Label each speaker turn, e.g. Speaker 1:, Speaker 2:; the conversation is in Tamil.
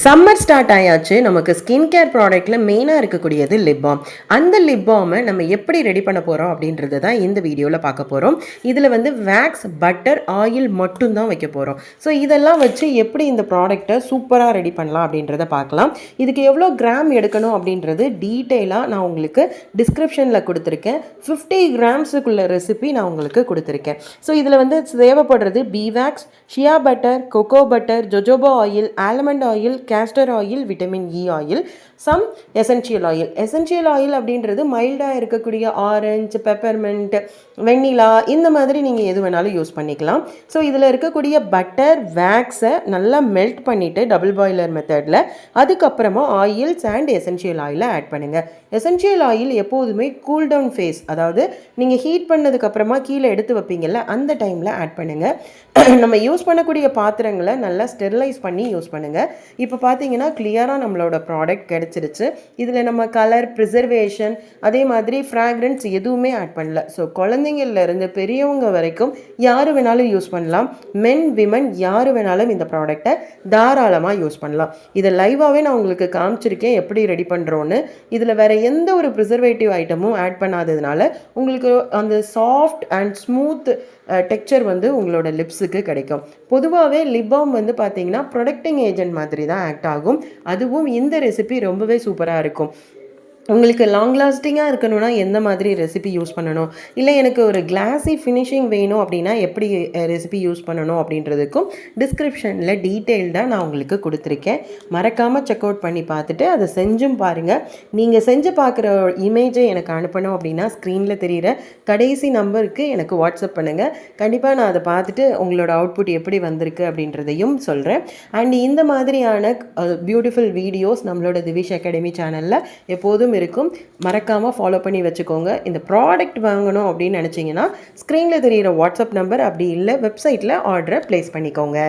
Speaker 1: சம்மர் ஸ்டார்ட் ஆயாச்சு. நமக்கு ஸ்கின் கேர் ப்ராடக்ட்டில் மெயினாக இருக்கக்கூடியது லிப் பாம். அந்த லிப் பாமை நம்ம எப்படி ரெடி பண்ண போகிறோம் அப்படின்றது தான் இந்த வீடியோவில் பார்க்க போகிறோம். இதில் வந்து வேக்ஸ், பட்டர், ஆயில் மட்டும்தான் வைக்க போகிறோம். ஸோ இதெல்லாம் வச்சு எப்படி இந்த ப்ராடக்டை சூப்பராக ரெடி பண்ணலாம் அப்படின்றத பார்க்கலாம். இதுக்கு எவ்வளோ கிராம் எடுக்கணும் அப்படின்றது டீட்டெயிலாக நான் உங்களுக்கு டிஸ்கிரிப்ஷனில் கொடுத்துருக்கேன். 50 கிராம்ஸுக்குள்ள ரெசிபி நான் உங்களுக்கு கொடுத்துருக்கேன். ஸோ இதில் வந்து தேவைப்படுறது beeswax, shea butter, cocoa butter, jojoba oil, almond oil, castor oil, vitamin E oil, some essential oil. Essential oil அப்படின்றது மைல்டாக இருக்கக்கூடிய ஆரஞ்சு, பெப்பர்மெண்ட், வெண்ணிலா, இந்த மாதிரி நீங்கள் எது வேணாலும் யூஸ் பண்ணிக்கலாம். ஸோ இதில் இருக்கக்கூடிய பட்டர், வேக்ஸை நல்லா மெல்ட் பண்ணிவிட்டு டபுள் பாய்லர் மெத்தடில் அதுக்கப்புறமா ஆயில்ஸ் அண்ட் எசென்ஷியல் ஆயிலை ஆட் பண்ணுங்கள். எசென்ஷியல் ஆயில் எப்போதுமே கூல் டவுன் ஃபேஸ், அதாவது நீங்கள் ஹீட் பண்ணதுக்கப்புறமா கீழே எடுத்து வைப்பீங்கள்ல, அந்த டைமில் ஆட் பண்ணுங்கள். நம்ம யூஸ் பண்ணக்கூடிய பாத்திரங்களை நல்லா ஸ்டெரிலைஸ் பண்ணி யூஸ் பண்ணுங்கள். இப்போ பார்த்தீங்கன்னா கிளியராக நம்மளோட ப்ராடக்ட் கிடச்சிருச்சு. இதில் நம்ம கலர், ப்ரிசர்வேஷன், அதே மாதிரி ஃப்ராக்ரன்ஸ் எதுவுமே ஆட் பண்ணல. ஸோ குழந்தைங்கள்லேருந்து பெரியவங்க வரைக்கும் யார் வேணாலும் யூஸ் பண்ணலாம். மென், விமன் யார் வேணாலும் இந்த ப்ராடக்டை தாராளமாக யூஸ் பண்ணலாம். இதை லைவாகவே நான் உங்களுக்கு காமிச்சிருக்கேன் எப்படி ரெடி பண்ணுறோன்னு. இதில் வேறு எந்த ஒரு ப்ரிசர்வேட்டிவ் ஐட்டமும் ஆட் பண்ணாததுனால உங்களுக்கு அந்த சாஃப்ட் அண்ட் ஸ்மூத் டெக்ஸ்சர் வந்து உங்களோட லிப்ஸுக்கு கிடைக்கும். பொதுவாகவே லிப் பாம் வந்து பார்த்தீங்கன்னா ப்ரொடக்டிங் ஏஜென்ட் மாதிரி தான் ஆக்ட் ஆகும். அதுவும் இந்த ரெசிபி ரொம்பவே சூப்பராக இருக்கும். உங்களுக்கு லாங் லாஸ்டிங்காக இருக்கணும்னா எந்த மாதிரி ரெசிபி யூஸ் பண்ணணும், இல்லை எனக்கு ஒரு கிளாஸி ஃபினிஷிங் வேணும் அப்படின்னா எப்படி ரெசிபி யூஸ் பண்ணணும் அப்படின்றதுக்கும் டிஸ்கிரிப்ஷனில் டீட்டெயில்டாக நான் உங்களுக்கு கொடுத்துருக்கேன். மறக்காமல் செக் அவுட் பண்ணி பார்த்துட்டு அதை செஞ்சும் பாருங்கள். நீங்கள் செஞ்சு பார்க்குற இமேஜை எனக்கு அனுப்பணும் அப்படின்னா ஸ்க்ரீனில் தெரிகிற கடைசி நம்பருக்கு எனக்கு வாட்ஸ்அப் பண்ணுங்கள். கண்டிப்பாக நான் அதை பார்த்துட்டு உங்களோட அவுட்புட் எப்படி வந்திருக்கு அப்படின்றதையும் சொல்கிறேன். அண்ட் இந்த மாதிரியான பியூட்டிஃபுல் வீடியோஸ் நம்மளோட திவிஷ் அகாடமி சேனலில் எப்போதும் இருக்கும். மறக்காமல் ஃபாலோ பண்ணி வச்சுக்கோங்க. இந்த ப்ராடக்ட் வாங்கணும் அப்படின்னு நினச்சிங்கன்னா ஸ்க்ரீனில் தெரிகிற வாட்ஸ்அப் நம்பர், அப்படி இல்லை வெப்சைட்டில் ஆர்டரை ப்ளேஸ் பண்ணிக்கோங்க.